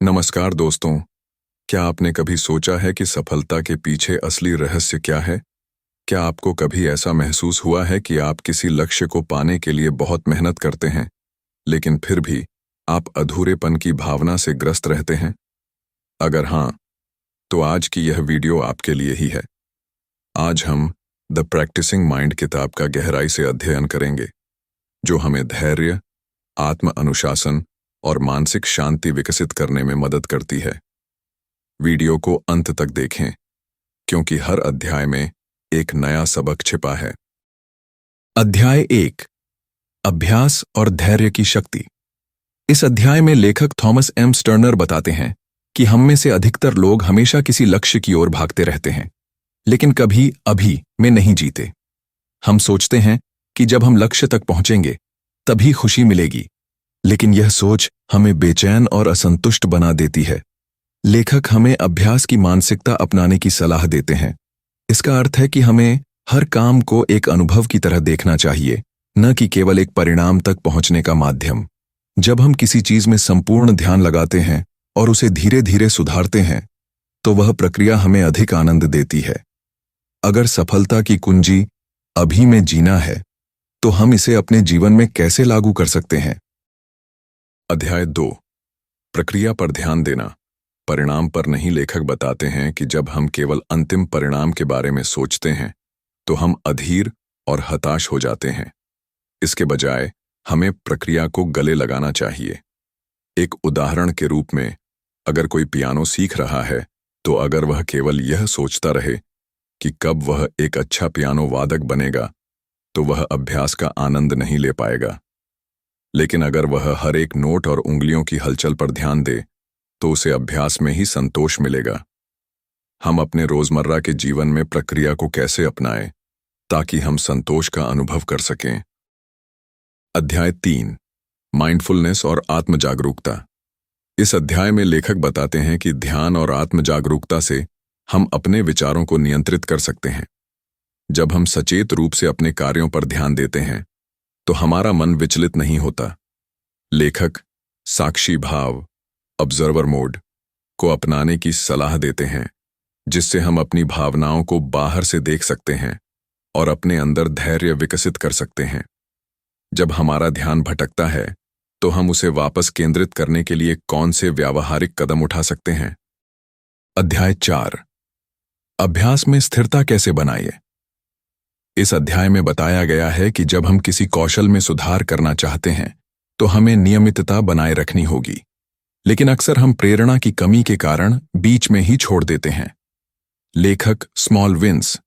नमस्कार दोस्तों। क्या आपने कभी सोचा है कि सफलता के पीछे असली रहस्य क्या है? क्या आपको कभी ऐसा महसूस हुआ है कि आप किसी लक्ष्य को पाने के लिए बहुत मेहनत करते हैं, लेकिन फिर भी आप अधूरेपन की भावना से ग्रस्त रहते हैं? अगर हाँ, तो आज की यह वीडियो आपके लिए ही है। आज हम द प्रैक्टिसिंग माइंड किताब का गहराई से अध्ययन करेंगे, जो हमें धैर्य, आत्म अनुशासन और मानसिक शांति विकसित करने में मदद करती है। वीडियो को अंत तक देखें, क्योंकि हर अध्याय में एक नया सबक छिपा है। अध्याय 1, अभ्यास और धैर्य की शक्ति। इस अध्याय में लेखक थॉमस एम स्टर्नर बताते हैं कि हम में से अधिकतर लोग हमेशा किसी लक्ष्य की ओर भागते रहते हैं, लेकिन कभी अभी में नहीं जीते। हम सोचते हैं कि जब हम लक्ष्य तक पहुंचेंगे तभी खुशी मिलेगी, लेकिन यह सोच हमें बेचैन और असंतुष्ट बना देती है। लेखक हमें अभ्यास की मानसिकता अपनाने की सलाह देते हैं। इसका अर्थ है कि हमें हर काम को एक अनुभव की तरह देखना चाहिए, न कि केवल एक परिणाम तक पहुंचने का माध्यम। जब हम किसी चीज में संपूर्ण ध्यान लगाते हैं और उसे धीरे धीरे सुधारते हैं, तो वह प्रक्रिया हमें अधिक आनंद देती है। अगर सफलता की कुंजी अभी में जीना है, तो हम इसे अपने जीवन में कैसे लागू कर सकते हैं? अध्याय 2, प्रक्रिया पर ध्यान देना, परिणाम पर नहीं। लेखक बताते हैं कि जब हम केवल अंतिम परिणाम के बारे में सोचते हैं, तो हम अधीर और हताश हो जाते हैं। इसके बजाय हमें प्रक्रिया को गले लगाना चाहिए। एक उदाहरण के रूप में, अगर कोई पियानो सीख रहा है, तो अगर वह केवल यह सोचता रहे कि कब वह एक अच्छा पियानो वादक बनेगा, तो वह अभ्यास का आनंद नहीं ले पाएगा। लेकिन अगर वह हर एक नोट और उंगलियों की हलचल पर ध्यान दे, तो उसे अभ्यास में ही संतोष मिलेगा। हम अपने रोजमर्रा के जीवन में प्रक्रिया को कैसे अपनाएं ताकि हम संतोष का अनुभव कर सकें? अध्याय 3, माइंडफुलनेस और आत्म जागरूकता। इस अध्याय में लेखक बताते हैं कि ध्यान और आत्म जागरूकता से हम अपने विचारों को नियंत्रित कर सकते हैं। जब हम सचेत रूप से अपने कार्यों पर ध्यान देते हैं, तो हमारा मन विचलित नहीं होता। लेखक साक्षी भाव, ऑब्जर्वर मोड को अपनाने की सलाह देते हैं, जिससे हम अपनी भावनाओं को बाहर से देख सकते हैं और अपने अंदर धैर्य विकसित कर सकते हैं। जब हमारा ध्यान भटकता है, तो हम उसे वापस केंद्रित करने के लिए कौन से व्यावहारिक कदम उठा सकते हैं? अध्याय 4, अभ्यास में स्थिरता कैसे बनाएं। इस अध्याय में बताया गया है कि जब हम किसी कौशल में सुधार करना चाहते हैं, तो हमें नियमितता बनाए रखनी होगी। लेकिन अक्सर हम प्रेरणा की कमी के कारण बीच में ही छोड़ देते हैं। लेखक स्मॉल विंस,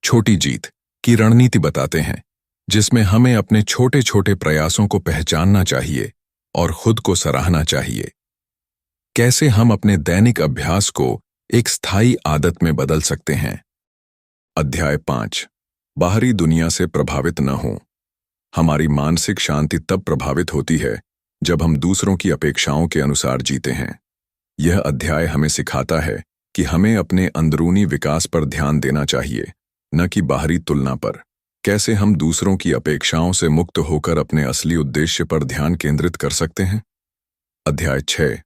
छोटी जीत की रणनीति बताते हैं, जिसमें हमें अपने छोटे छोटे प्रयासों को पहचानना चाहिए और खुद को सराहना चाहिए। कैसे हम अपने दैनिक अभ्यास को एक स्थायी आदत में बदल सकते हैं? अध्याय 5, बाहरी दुनिया से प्रभावित न हो। हमारी मानसिक शांति तब प्रभावित होती है जब हम दूसरों की अपेक्षाओं के अनुसार जीते हैं। यह अध्याय हमें सिखाता है कि हमें अपने अंदरूनी विकास पर ध्यान देना चाहिए, न कि बाहरी तुलना पर। कैसे हम दूसरों की अपेक्षाओं से मुक्त होकर अपने असली उद्देश्य पर ध्यान केंद्रित कर सकते हैं? अध्याय 6,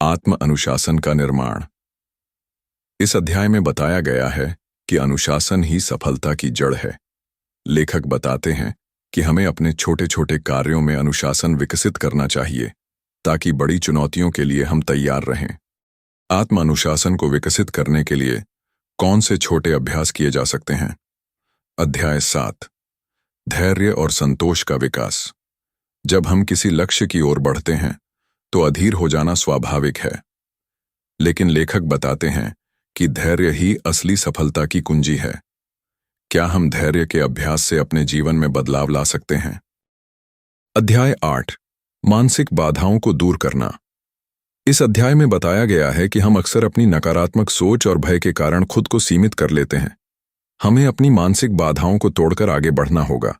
आत्म अनुशासन का निर्माण। इस अध्याय में बताया गया है कि अनुशासन ही सफलता की जड़ है। लेखक बताते हैं कि हमें अपने छोटे छोटे कार्यों में अनुशासन विकसित करना चाहिए, ताकि बड़ी चुनौतियों के लिए हम तैयार रहें। आत्म अनुशासन को विकसित करने के लिए कौन से छोटे अभ्यास किए जा सकते हैं? अध्याय 7, धैर्य और संतोष का विकास। जब हम किसी लक्ष्य की ओर बढ़ते हैं, तो अधीर हो जाना स्वाभाविक है। लेकिन लेखक बताते हैं कि धैर्य ही असली सफलता की कुंजी है। क्या हम धैर्य के अभ्यास से अपने जीवन में बदलाव ला सकते हैं? अध्याय 8, मानसिक बाधाओं को दूर करना। इस अध्याय में बताया गया है कि हम अक्सर अपनी नकारात्मक सोच और भय के कारण खुद को सीमित कर लेते हैं। हमें अपनी मानसिक बाधाओं को तोड़कर आगे बढ़ना होगा।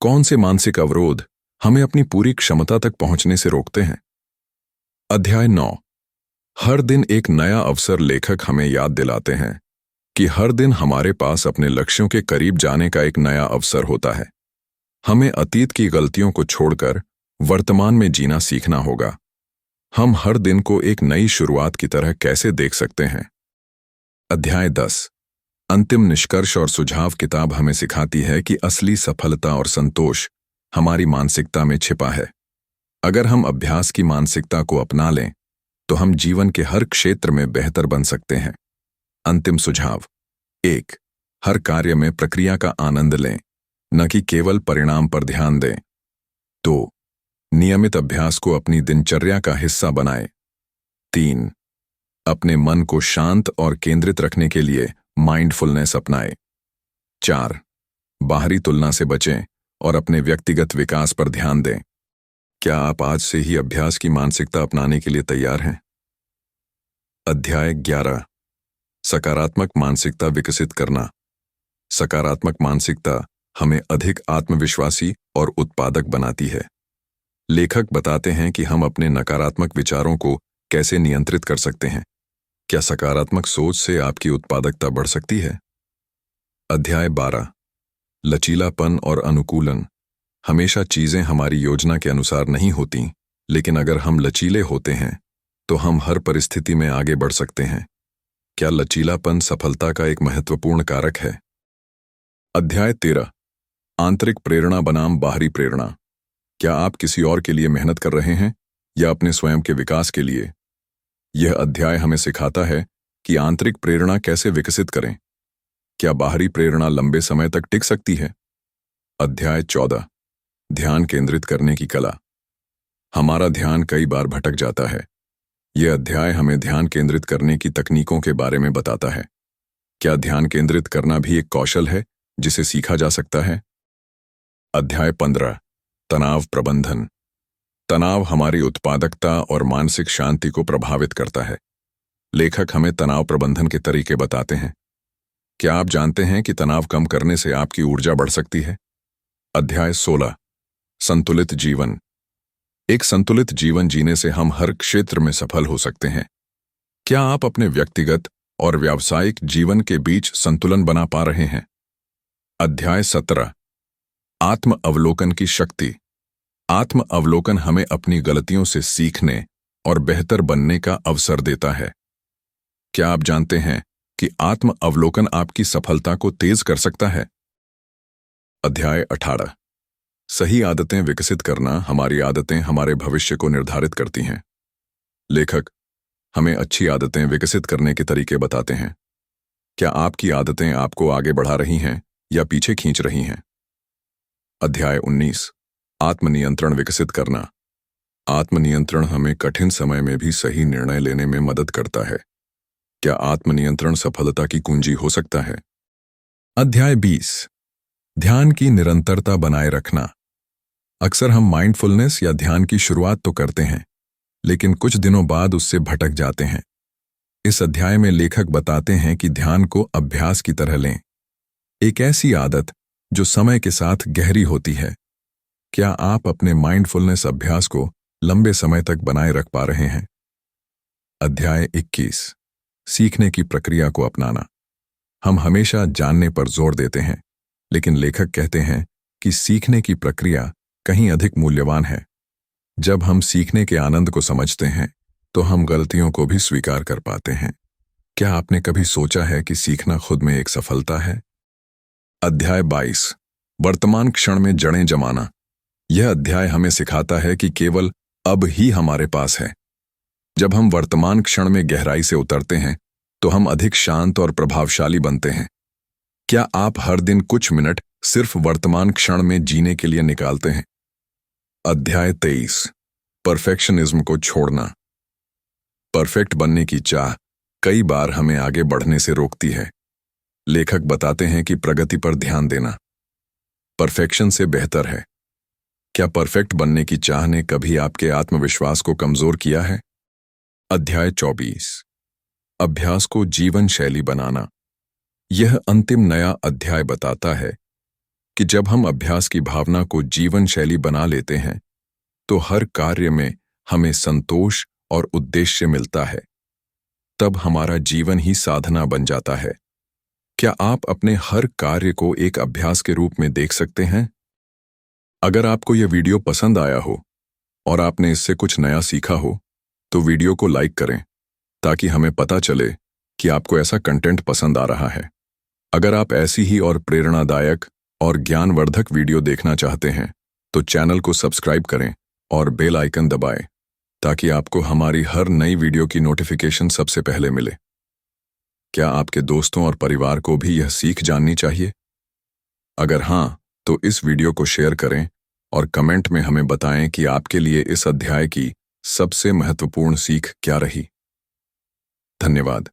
कौन से मानसिक अवरोध हमें अपनी पूरी क्षमता तक पहुंचने से रोकते हैं? अध्याय 9, हर दिन एक नया अवसर। लेखक हमें याद दिलाते हैं कि हर दिन हमारे पास अपने लक्ष्यों के करीब जाने का एक नया अवसर होता है। हमें अतीत की गलतियों को छोड़कर वर्तमान में जीना सीखना होगा। हम हर दिन को एक नई शुरुआत की तरह कैसे देख सकते हैं? अध्याय 10 अंतिम निष्कर्ष और सुझाव किताब हमें सिखाती है कि असली सफलता और संतोष हमारी मानसिकता में छिपा है। अगर हम अभ्यास की मानसिकता को अपना लें तो हम जीवन के हर क्षेत्र में बेहतर बन सकते हैं। अंतिम सुझाव 1 हर कार्य में प्रक्रिया का आनंद लें, न कि केवल परिणाम पर ध्यान दें। 2 नियमित अभ्यास को अपनी दिनचर्या का हिस्सा बनाएं। 3 अपने मन को शांत और केंद्रित रखने के लिए माइंडफुलनेस अपनाएं। 4 बाहरी तुलना से बचें और अपने व्यक्तिगत विकास पर ध्यान दें। क्या आप आज से ही अभ्यास की मानसिकता अपनाने के लिए तैयार हैं? अध्याय 11 सकारात्मक मानसिकता विकसित करना। सकारात्मक मानसिकता हमें अधिक आत्मविश्वासी और उत्पादक बनाती है। लेखक बताते हैं कि हम अपने नकारात्मक विचारों को कैसे नियंत्रित कर सकते हैं। क्या सकारात्मक सोच से आपकी उत्पादकता बढ़ सकती है? अध्याय 12 लचीलापन और अनुकूलन। हमेशा चीजें हमारी योजना के अनुसार नहीं होती, लेकिन अगर हम लचीले होते हैं तो हम हर परिस्थिति में आगे बढ़ सकते हैं। क्या लचीलापन सफलता का एक महत्वपूर्ण कारक है? अध्याय 13 आंतरिक प्रेरणा बनाम बाहरी प्रेरणा। क्या आप किसी और के लिए मेहनत कर रहे हैं या अपने स्वयं के विकास के लिए? यह अध्याय हमें सिखाता है कि आंतरिक प्रेरणा कैसे विकसित करें। क्या बाहरी प्रेरणा लंबे समय तक टिक सकती है? अध्याय 14 ध्यान केंद्रित करने की कला। हमारा ध्यान कई बार भटक जाता है। यह अध्याय हमें ध्यान केंद्रित करने की तकनीकों के बारे में बताता है। क्या ध्यान केंद्रित करना भी एक कौशल है जिसे सीखा जा सकता है? अध्याय 15 तनाव प्रबंधन। तनाव हमारी उत्पादकता और मानसिक शांति को प्रभावित करता है। लेखक हमें तनाव प्रबंधन के तरीके बताते हैं। क्या आप जानते हैं कि तनाव कम करने से आपकी ऊर्जा बढ़ सकती है? अध्याय 16 संतुलित जीवन। एक संतुलित जीवन जीने से हम हर क्षेत्र में सफल हो सकते हैं। क्या आप अपने व्यक्तिगत और व्यावसायिक जीवन के बीच संतुलन बना पा रहे हैं? अध्याय 17 आत्म अवलोकन की शक्ति। आत्म अवलोकन हमें अपनी गलतियों से सीखने और बेहतर बनने का अवसर देता है। क्या आप जानते हैं कि आत्म अवलोकन आपकी सफलता को तेज कर सकता है? अध्याय 18 सही आदतें विकसित करना। हमारी आदतें हमारे भविष्य को निर्धारित करती हैं। लेखक हमें अच्छी आदतें विकसित करने के तरीके बताते हैं। क्या आपकी आदतें आपको आगे बढ़ा रही हैं या पीछे खींच रही हैं? अध्याय 19 आत्मनियंत्रण विकसित करना। आत्मनियंत्रण हमें कठिन समय में भी सही निर्णय लेने में मदद करता है। क्या आत्मनियंत्रण सफलता की कुंजी हो सकता है? अध्याय 20 ध्यान की निरंतरता बनाए रखना। अक्सर हम माइंडफुलनेस या ध्यान की शुरुआत तो करते हैं, लेकिन कुछ दिनों बाद उससे भटक जाते हैं। इस अध्याय में लेखक बताते हैं कि ध्यान को अभ्यास की तरह लें, एक ऐसी आदत जो समय के साथ गहरी होती है। क्या आप अपने माइंडफुलनेस अभ्यास को लंबे समय तक बनाए रख पा रहे हैं? अध्याय 21 सीखने की प्रक्रिया को अपनाना। हम हमेशा जानने पर जोर देते हैं, लेकिन लेखक कहते हैं कि सीखने की प्रक्रिया कहीं अधिक मूल्यवान है। जब हम सीखने के आनंद को समझते हैं तो हम गलतियों को भी स्वीकार कर पाते हैं। क्या आपने कभी सोचा है कि सीखना खुद में एक सफलता है? अध्याय 22 वर्तमान क्षण में जड़ें जमाना। यह अध्याय हमें सिखाता है कि केवल अब ही हमारे पास है। जब हम वर्तमान क्षण में गहराई से उतरते हैं तो हम अधिक शांत और प्रभावशाली बनते हैं। क्या आप हर दिन कुछ मिनट सिर्फ वर्तमान क्षण में जीने के लिए निकालते हैं? अध्याय 23 परफेक्शनिज्म को छोड़ना। परफेक्ट बनने की चाह कई बार हमें आगे बढ़ने से रोकती है। लेखक बताते हैं कि प्रगति पर ध्यान देना परफेक्शन से बेहतर है। क्या परफेक्ट बनने की चाह ने कभी आपके आत्मविश्वास को कमजोर किया है? अध्याय 24 अभ्यास को जीवन शैली बनाना। यह अंतिम नया अध्याय बताता है कि जब हम अभ्यास की भावना को जीवन शैली बना लेते हैं तो हर कार्य में हमें संतोष और उद्देश्य मिलता है। तब हमारा जीवन ही साधना बन जाता है। क्या आप अपने हर कार्य को एक अभ्यास के रूप में देख सकते हैं? अगर आपको यह वीडियो पसंद आया हो और आपने इससे कुछ नया सीखा हो तो वीडियो को लाइक करें ताकि हमें पता चले कि आपको ऐसा कंटेंट पसंद आ रहा है। अगर आप ऐसी ही और प्रेरणादायक और ज्ञानवर्धक वीडियो देखना चाहते हैं तो चैनल को सब्सक्राइब करें और बेल आइकन दबाएं ताकि आपको हमारी हर नई वीडियो की नोटिफिकेशन सबसे पहले मिले। क्या आपके दोस्तों और परिवार को भी यह सीख जाननी चाहिए? अगर हाँ, तो इस वीडियो को शेयर करें और कमेंट में हमें बताएं कि आपके लिए इस अध्याय की सबसे महत्वपूर्ण सीख क्या रही। धन्यवाद।